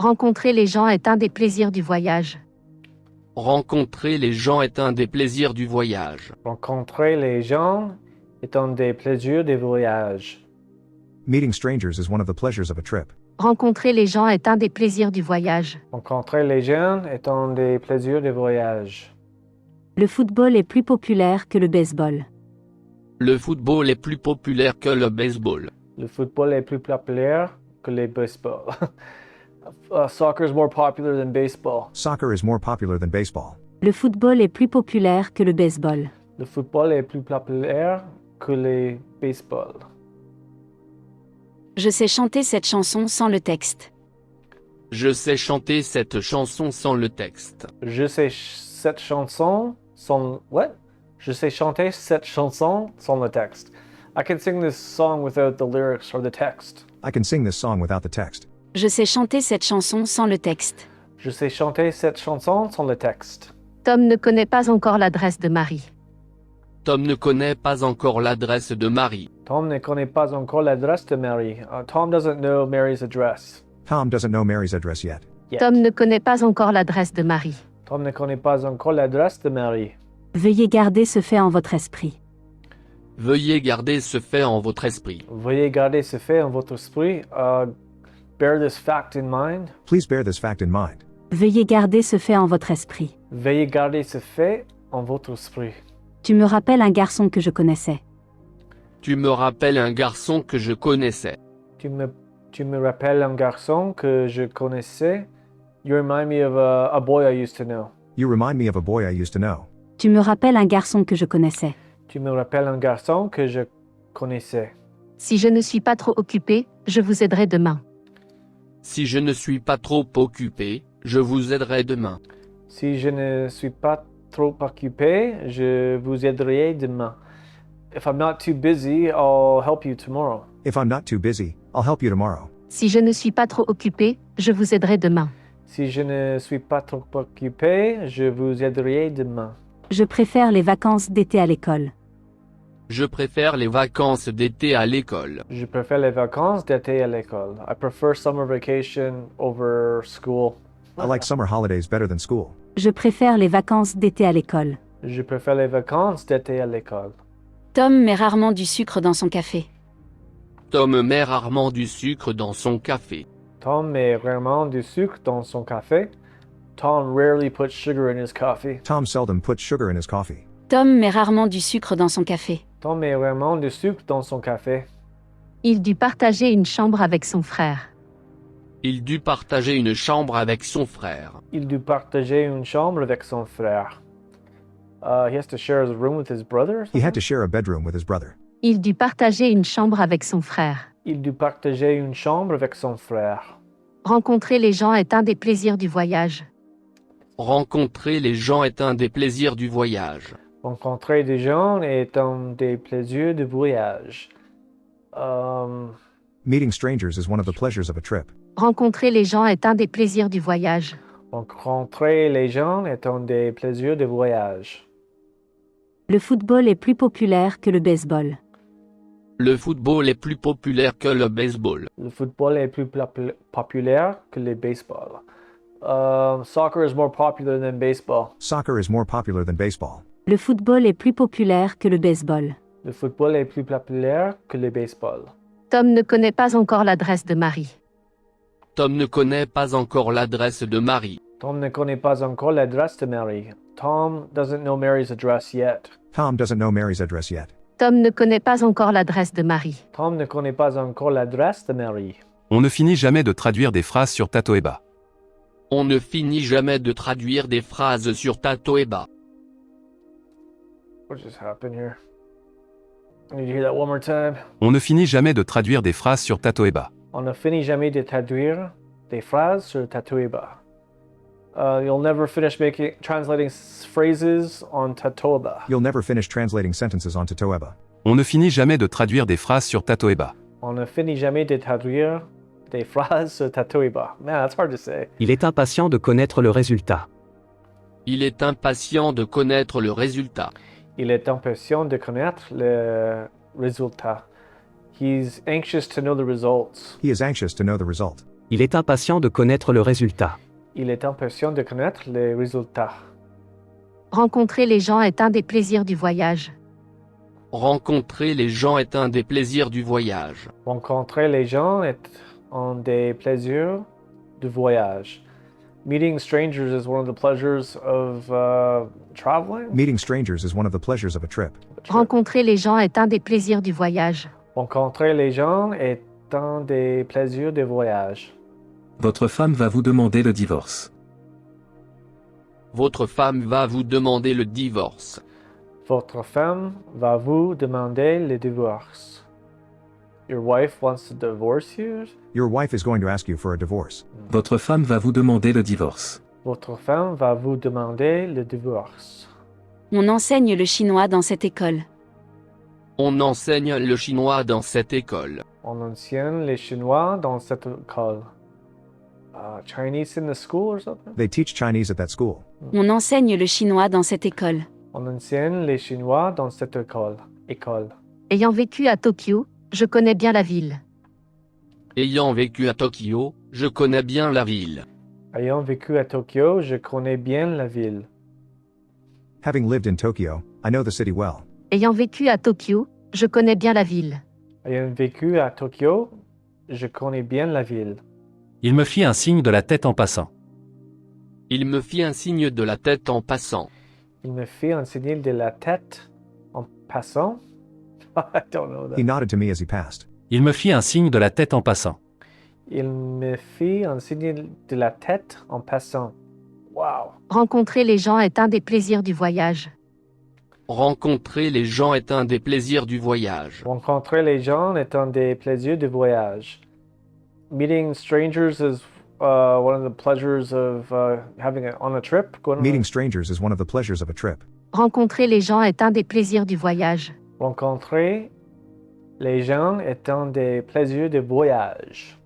Rencontrer les gens est un des plaisirs du voyage. Rencontrer les gens est un des plaisirs du voyage. Rencontrer les gens est un des plaisirs du voyage. Meeting strangers is one of the pleasures of a trip. Rencontrer les gens est un des plaisirs du voyage. Rencontrer les gens est un des plaisirs du voyage. Le football est plus populaire que le baseball. Le football est plus populaire que le baseball. Le football est plus populaire que le baseball. Soccer is more popular than baseball. Soccer is more popular than baseball. Le football est plus populaire que le baseball. Le football est plus populaire que le baseball. Je sais chanter cette chanson sans le texte. Je sais chanter cette chanson sans le texte. Je sais cette chanson sans... What? Je sais chanter cette chanson sans le texte. I can sing this song without the lyrics or the text. I can sing this song without the text. Je sais chanter cette chanson sans le texte. Je sais chanter cette chanson sans le texte. Tom ne connaît pas encore l'adresse de Marie. Tom ne connaît pas encore l'adresse de Marie. Tom ne connaît pas encore l'adresse de Mary. Tom doesn't know Mary's address. Tom doesn't know Mary's address yet. Tom ne connaît pas encore l'adresse de Marie. Tom ne connaît pas encore l'adresse de Mary. Veuillez garder ce fait en votre esprit. Veuillez garder ce fait en votre esprit. Veuillez garder ce fait en votre esprit. Bear this fact in mind. Please bear this fact in mind. Veuillez garder ce fait en votre esprit. Veuillez garder ce fait en votre esprit. Tu me rappelles un garçon que je connaissais. Tu me rappelles un garçon que je connaissais. Tu me rappelles un garçon que je connaissais. You remind me of a boy I used to know. You remind me of a boy I used to know. Tu me rappelles un garçon que je connaissais. Tu me rappelles un garçon que je connaissais. Si je ne suis pas trop occupé, je vous aiderai demain. Si je ne suis pas trop occupé, je vous aiderai demain. Si je ne suis pas trop occupé, je vous aiderai demain. If I'm not too busy, I'll help you tomorrow. If I'm not too busy, I'll help you tomorrow. Si je ne suis pas trop occupé, je vous aiderai demain. Si je ne suis pas trop occupé, je vous aiderai demain. Je préfère les vacances d'été à l'école. Je préfère les vacances d'été à l'école. Je préfère les vacances d'été à l'école. I prefer summer vacation over school. I like summer holidays better than school. Je préfère les vacances d'été à l'école. Je préfère les vacances d'été à l'école. Tom met rarement du sucre dans son café. Tom met rarement du sucre dans son café. Tom met rarement du sucre dans son café. Tom rarely puts sugar in his coffee. Tom seldom puts sugar in his coffee. Tom met rarement du sucre dans son café. Tom met rarement du sucre dans son café. Il dut partager une chambre avec son frère. Il dut partager une chambre avec son frère. Il dut partager une chambre avec son frère. He has to share his room with his brother or He had something? to share a bedroom with his brother. Il dut partager une chambre avec son frère. Il dut partager une chambre avec son frère. Rencontrer les gens est un des plaisirs du voyage. Rencontrer les gens est un des plaisirs du voyage. Rencontrer des gens est un des plaisirs du voyage. Meeting strangers is one of the pleasures of a trip. Rencontrer les gens est un des plaisirs du voyage. Rencontrer les gens est un des plaisirs du voyage. Le football est plus populaire que le baseball. Le football est plus populaire que le baseball. Le football est plus populaire que le baseball. Soccer is more popular than baseball. Soccer is more popular than baseball. Le football est plus populaire que le baseball. Le football est plus populaire que le baseball. Tom ne connaît pas encore l'adresse de Marie. Tom ne connaît pas encore l'adresse de Marie. Tom ne connaît pas encore l'adresse de Mary. Tom doesn't know Mary's address yet. Tom doesn't know Mary's address yet. Tom ne connaît pas encore l'adresse de Marie. Tom ne connaît pas encore l'adresse de Mary. On ne finit jamais de traduire des phrases sur Tatoeba. On ne finit jamais de traduire des phrases sur Tatoeba. What just happened here? I need to hear that one more time. On ne finit jamais de traduire des phrases sur Tatoeba. On ne finit jamais de traduire des phrases sur Tatoeba. You'll never finish translating phrases on Tatoeba. You'll never finish translating sentences onto Toeba. On ne finit jamais de traduire des phrases sur Tatoeba. On ne finit jamais de traduire des phrases sur Tatoeba. Man, that's hard to say. Il est impatient de connaître le résultat. Il est impatient de connaître le résultat. Il est impatient de connaître le résultat. He's anxious to know the results. He is anxious to know the result. Il est impatient de connaître le résultat. Il est impatient de connaître les résultats. Rencontrer les gens est un des plaisirs du voyage. Rencontrer les gens est un des plaisirs du voyage. Rencontrer les gens est un des plaisirs du voyage. Meeting strangers is one of the pleasures of traveling. Meeting strangers is one of the pleasures of a trip. Rencontrer les gens est un des plaisirs du voyage. Rencontrer les gens est un des plaisirs du voyage. Votre femme va vous demander le divorce. Votre femme va vous demander le divorce. Votre femme va vous demander le divorce. Your wife wants to divorce you. Your wife is going to ask you for a divorce. Votre femme va vous demander le divorce. Votre femme va vous demander le divorce. On enseigne le chinois dans cette école. On enseigne le chinois dans cette école. On enseigne les Chinois dans cette école. Chinese in the school or something? They teach Chinese at that school. On enseigne le chinois dans cette école. On enseigne les Chinois dans cette école. Ayant vécu à Tokyo, je connais bien la ville. Ayant vécu à Tokyo, je connais bien la ville. Ayant vécu à Tokyo, je connais bien la ville. Having lived in Tokyo, I know the city well. Ayant vécu à Tokyo, je connais bien la ville. Ayant vécu à Tokyo, je connais bien la ville. Il me fit un signe de la tête en passant. Il me fit un signe de la tête en passant. Il me fit un signe de la tête en passant. I don't know that. He nodded to me as he passed. Il me fit un signe de la tête en passant. Il me fit un signe de la tête en passant. Wow. Rencontrer les gens est un des plaisirs du voyage. Rencontrer les gens est un des plaisirs du voyage. Rencontrer les gens est un des plaisirs du voyage. Meeting strangers is one of the pleasures of having on a trip. Meeting strangers is one of the pleasures of a trip. Rencontrer les gens est un des plaisirs du voyage. Rencontrer les gens est un des plaisirs du voyage.